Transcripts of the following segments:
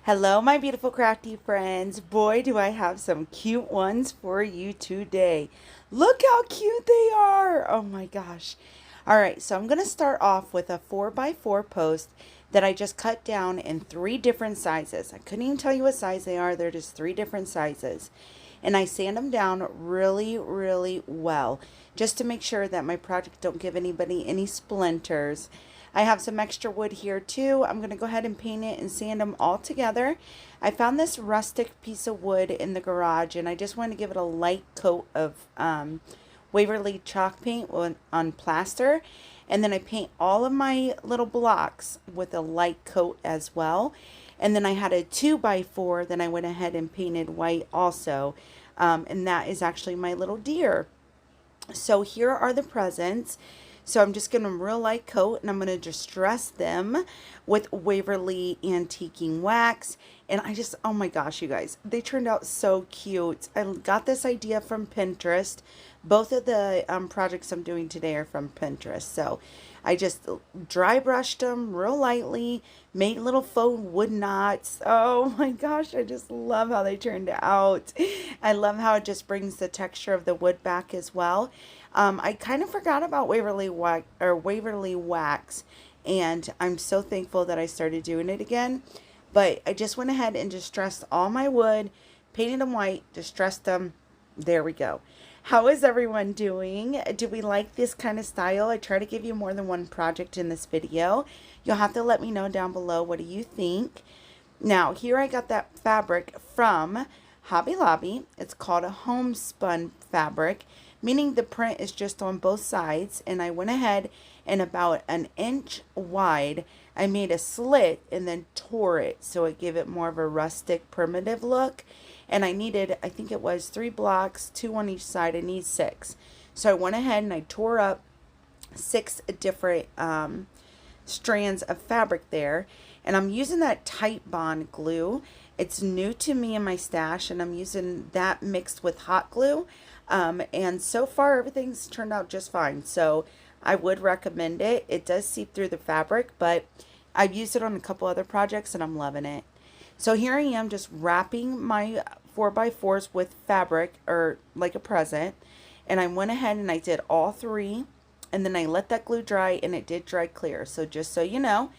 Hello, my beautiful crafty friends. Boy, do I have some cute ones for you today. Look how cute they are. Oh my gosh. All right, so I'm going to start off with a 4x4 post that I just cut down in three different sizes. I couldn't even tell you what size they are. They're just three different sizes. And I sand them down really, really well just to make sure that my project don't give anybody any splinters. I have some extra wood here too. I'm going to go ahead and paint it and sand them all together. I found this rustic piece of wood in the garage and I just wanted to give it a light coat of Waverly chalk paint on plaster. And then I paint all of my little blocks with a light coat as well. And then I had a 2x4 that I went ahead and painted white also. And that is actually my little deer. So here are the presents. So I'm just going to real light coat and I'm going to distress them with Waverly Antiquing Wax. And oh my gosh, you guys, they turned out so cute. I got this idea from Pinterest. Both of the projects I'm doing today are from Pinterest. So I just dry brushed them real lightly, made little faux wood knots. Oh my gosh, I just love how they turned out. I love how it just brings the texture of the wood back as well. I kind of forgot about Waverly Wax, and I'm so thankful that I started doing it again. But I just went ahead and distressed all my wood, painted them white, distressed them. There we go. How is everyone doing? Do we like this kind of style? I try to give you more than one project in this video. You'll have to let me know down below. What do you think? Now, here I got that fabric from Hobby Lobby. It's called a homespun fabric, meaning the print is just on both sides. And I went ahead and about an inch wide, I made a slit and then tore it so it gave it more of a rustic primitive look. And I needed, I think it was 3 blocks, 2 on each side. I need 6. So I went ahead and I tore up 6 different strands of fabric there. And I'm using that Tight Bond glue. It's new to me in my stash, and I'm using that mixed with hot glue. And so far, everything's turned out just fine. So I would recommend it. It does seep through the fabric, but I've used it on a couple other projects, and I'm loving it. So here I am just wrapping my 4x4s with fabric, or like a present. And I went ahead and I did all 3. And then I let that glue dry, and it did dry clear. So just so you know.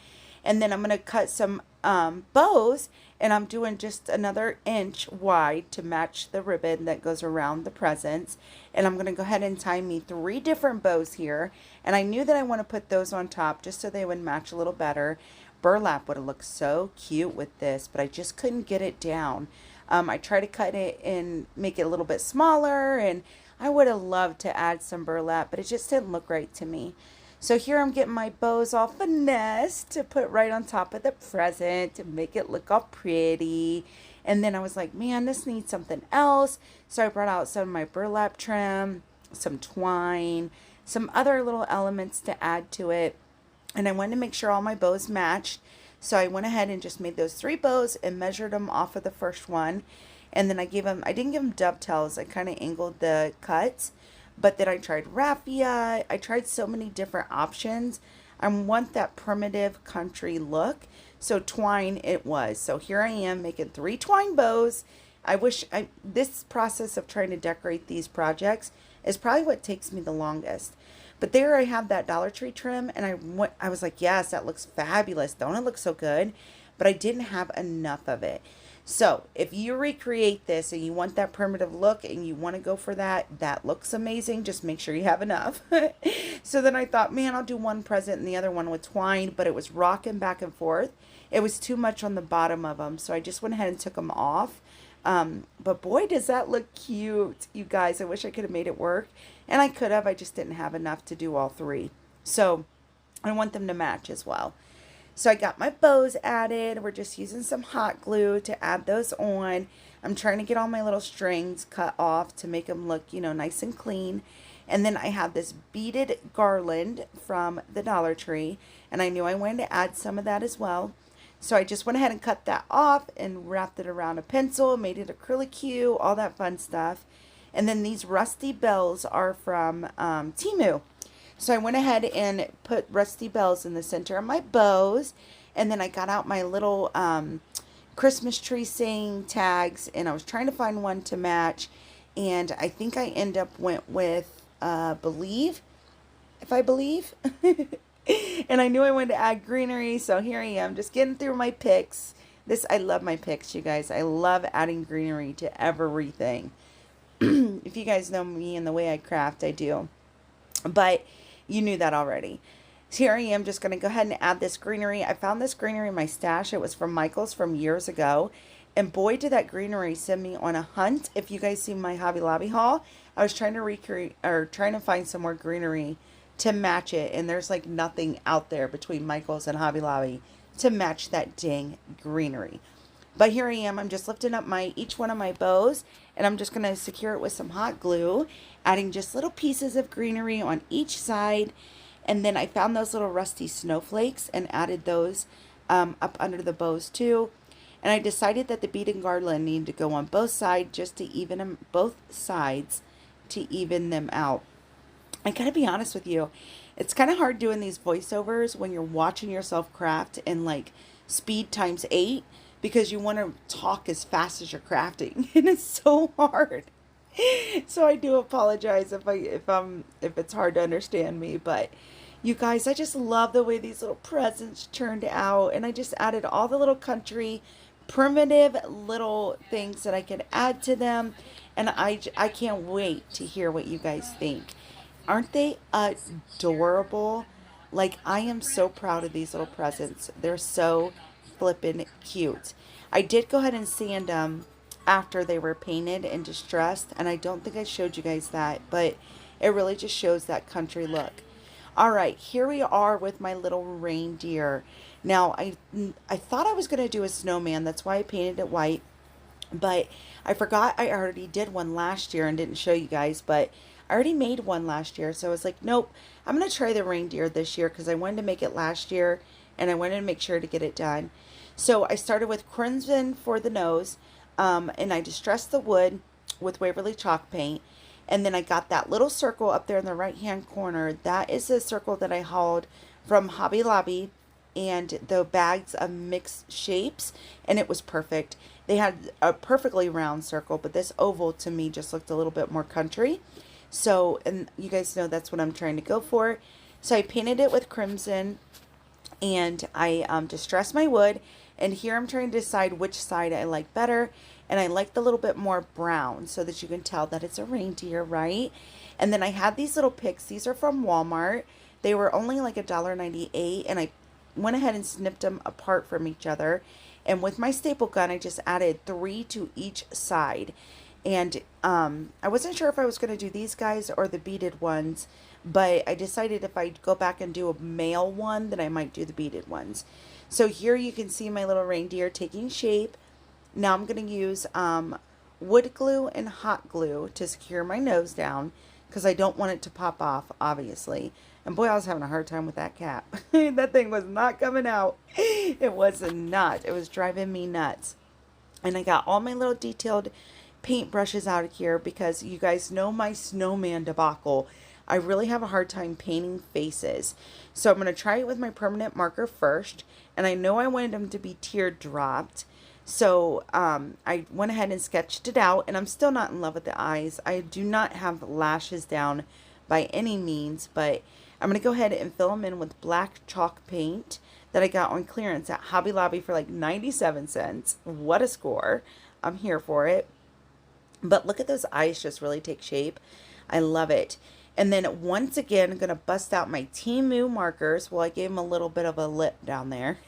And then I'm going to cut some bows, and I'm doing just another inch wide to match the ribbon that goes around the presents. And I'm going to go ahead and tie me 3 different bows here. And I knew that I want to put those on top just so they would match a little better. Burlap would have looked so cute with this, but I just couldn't get it down. I tried to cut it and make it a little bit smaller, and I would have loved to add some burlap, but it just didn't look right to me. So here I'm getting my bows all finessed to put right on top of the present to make it look all pretty. And then I was like, man, this needs something else. So I brought out some of my burlap trim, some twine, some other little elements to add to it. And I wanted to make sure all my bows matched. So I went ahead and just made those 3 bows and measured them off of the first one. And then I didn't give them dovetails. I kind of angled the cuts. But then I tried raffia. I tried so many different options. I want that primitive country look. So twine it was. So here I am making 3 twine bows. This process of trying to decorate these projects is probably what takes me the longest. But there I have that Dollar Tree trim, and I was like, yes, that looks fabulous. Don't it look so good? But I didn't have enough of it. So if you recreate this and you want that primitive look and you want to go for that looks amazing. Just make sure you have enough. So then I thought, man, I'll do one present and the other one with twine, but it was rocking back and forth. It was too much on the bottom of them. So I just went ahead and took them off. But boy, does that look cute, you guys. I wish I could have made it work. And I could have. I just didn't have enough to do all 3. So I want them to match as well. So I got my bows added. We're just using some hot glue to add those on. I'm trying to get all my little strings cut off to make them look, nice and clean. And then I have this beaded garland from the Dollar Tree. And I knew I wanted to add some of that as well. So I just went ahead and cut that off and wrapped it around a pencil, made it acrylic hue, all that fun stuff. And then these rusty bells are from Temu. So I went ahead and put rusty bells in the center of my bows. And then I got out my little Christmas tree saying tags, and I was trying to find one to match, and I think I end up went with believe, if I believe. And I knew I wanted to add greenery, so here I am, just getting through my picks. I love my picks, you guys. I love adding greenery to everything. If you guys know me and the way I craft, I do. But you knew that already. So here I am just going to go ahead and add this greenery. I found this greenery in my stash. It was from Michael's from years ago. And boy, did that greenery send me on a hunt. If you guys see my Hobby Lobby haul, I was trying to recreate or trying to find some more greenery to match it. And there's like nothing out there between Michael's and Hobby Lobby to match that dang greenery. But here I am. I'm just lifting up each one of my bows, and I'm just going to secure it with some hot glue, adding just little pieces of greenery on each side. And then I found those little rusty snowflakes and added those up under the bows too. And I decided that the beaded garland needed to go on both sides just to even them, both sides to even them out. I gotta be honest with you, it's kind of hard doing these voiceovers when you're watching yourself craft in like speed times 8, because you want to talk as fast as you're crafting, and it's so hard. So I do apologize if it's hard to understand me, but you guys, I just love the way these little presents turned out, and I just added all the little country primitive little things that I could add to them, and I can't wait to hear what you guys think. Aren't they adorable? Like, I am so proud of these little presents. They're so flippin' cute. I did go ahead and sand them after they were painted and distressed, and I don't think I showed you guys that, but it really just shows that country look. All right, here we are with my little reindeer. Now, I thought I was going to do a snowman. That's why I painted it white, but I forgot I already did one last year and didn't show you guys, but I already made one last year, so I was like, nope, I'm going to try the reindeer this year because I wanted to make it last year, and I wanted to make sure to get it done. So I started with crimson for the nose, and I distressed the wood with Waverly chalk paint. And then I got that little circle up there in the right hand corner. That is the circle that I hauled from Hobby Lobby, and the bags of mixed shapes, and it was perfect. They had a perfectly round circle, but this oval to me just looked a little bit more country. So, and you guys know that's what I'm trying to go for. So I painted it with crimson, and I distressed my wood. And here I'm trying to decide which side I like better. And I like the little bit more brown so that you can tell that it's a reindeer, right? And then I had these little picks. These are from Walmart. They were only like $1.98, and I went ahead and snipped them apart from each other. And with my staple gun, I just added 3 to each side. And I wasn't sure if I was going to do these guys or the beaded ones, but I decided if I go back and do a male one, then I might do the beaded ones. So here you can see my little reindeer taking shape. Now I'm going to use wood glue and hot glue to secure my nose down, because I don't want it to pop off, obviously. And boy, I was having a hard time with that cap. That thing was not coming out. It was not. It was driving me nuts. And I got all my little detailed paint brushes out of here, because you guys know my snowman debacle. I really have a hard time painting faces. So I'm going to try it with my permanent marker first. And I know I wanted them to be teardropped. So I went ahead and sketched it out, and I'm still not in love with the eyes. I do not have lashes down by any means, but I'm going to go ahead and fill them in with black chalk paint that I got on clearance at Hobby Lobby for like 97 cents. What a score. I'm here for it. But look at those eyes just really take shape. I love it. And then once again, I'm going to bust out my Timu markers. Well, I gave them a little bit of a lip down there.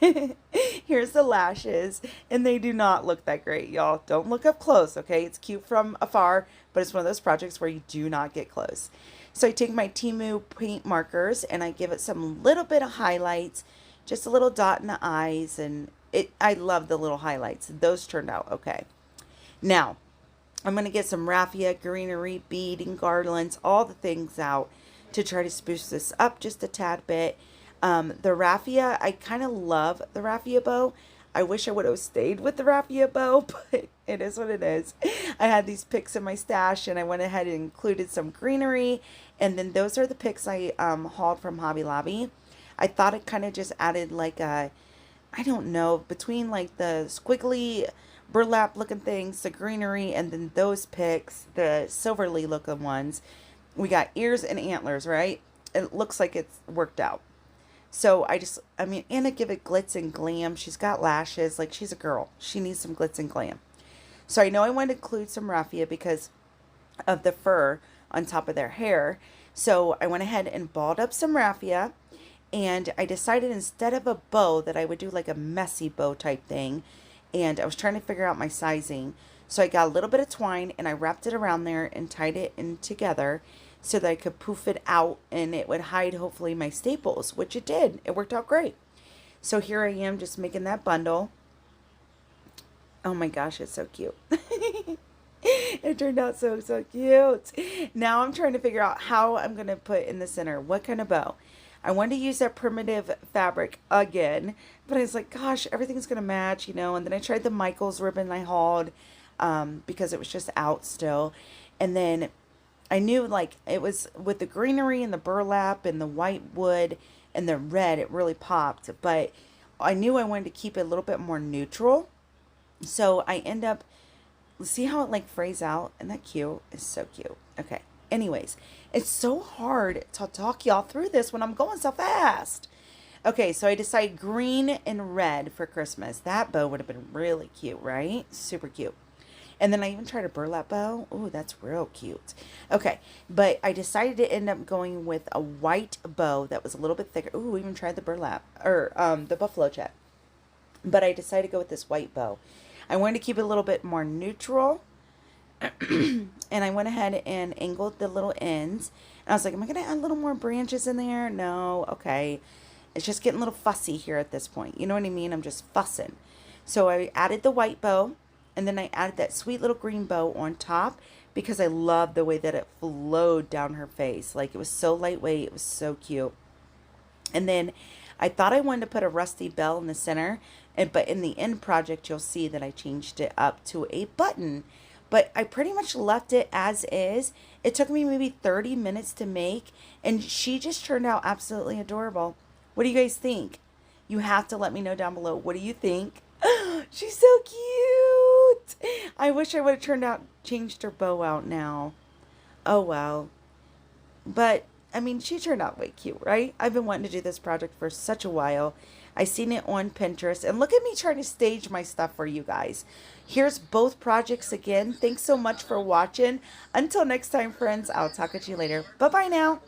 Here's the lashes. And they do not look that great, y'all. Don't look up close, okay? It's cute from afar, but it's one of those projects where you do not get close. So I take my Timu paint markers and I give it some little bit of highlights. Just a little dot in the eyes. And I love the little highlights. Those turned out okay. Now, I'm going to get some raffia, greenery, bead, and garlands, all the things out to try to spruce this up just a tad bit. The raffia, I kind of love the raffia bow. I wish I would have stayed with the raffia bow, but it is what it is. I had these picks in my stash, and I went ahead and included some greenery. And then those are the picks I hauled from Hobby Lobby. I thought it kind of just added like a I don't know, between like the squiggly burlap looking things, the greenery, and then those picks, the silverly looking ones, we got ears and antlers, right? It looks like it's worked out. So I mean, Anna give it glitz and glam. She's got lashes. Like, she's a girl. She needs some glitz and glam. So I know I want to include some raffia because of the fur on top of their hair. So I went ahead and balled up some raffia, and I decided instead of a bow that I would do like a messy bow type thing. And I was trying to figure out my sizing. So I got a little bit of twine and I wrapped it around there and tied it in together so that I could poof it out and it would hide hopefully my staples, which it did. It worked out great. So here I am just making that bundle. Oh my gosh, it's so cute. It turned out so, so cute. Now I'm trying to figure out how I'm going to put in the center. What kind of bow? I wanted to use that primitive fabric again, but I was like, gosh, everything's going to match, you know. And then I tried the Michaels ribbon I hauled because it was just out still. And then I knew like it was with the greenery and the burlap and the white wood and the red, it really popped. But I knew I wanted to keep it a little bit more neutral. So I end up, see how it like frays out? Isn't that cute? It's so cute. Okay. Anyways, it's so hard to talk y'all through this when I'm going so fast. Okay, so I decided green and red for Christmas. That bow would have been really cute, right? Super cute. And then I even tried a burlap bow. Ooh, that's real cute. Okay, but I decided to end up going with a white bow that was a little bit thicker. Ooh, even tried the burlap, or the buffalo check. But I decided to go with this white bow. I wanted to keep it a little bit more neutral. And I went ahead and angled the little ends. And I was like, am I going to add a little more branches in there? No. Okay. It's just getting a little fussy here at this point. You know what I mean? I'm just fussing. So I added the white bow. And then I added that sweet little green bow on top because I loved the way that it flowed down her face. Like, it was so lightweight. It was so cute. And then I thought I wanted to put a rusty bell in the center. But in the end project, you'll see that I changed it up to a button. But I pretty much left it as is. It took me maybe 30 minutes to make, and she just turned out absolutely adorable. What do you guys think? You have to let me know down below. What do you think? She's so cute. I wish I would have changed her bow out now. Oh, well. But, I mean, she turned out way cute, right? I've been wanting to do this project for such a while. I seen it on Pinterest. And look at me trying to stage my stuff for you guys. Here's both projects again. Thanks so much for watching. Until next time, friends, I'll talk to you later. Bye-bye now.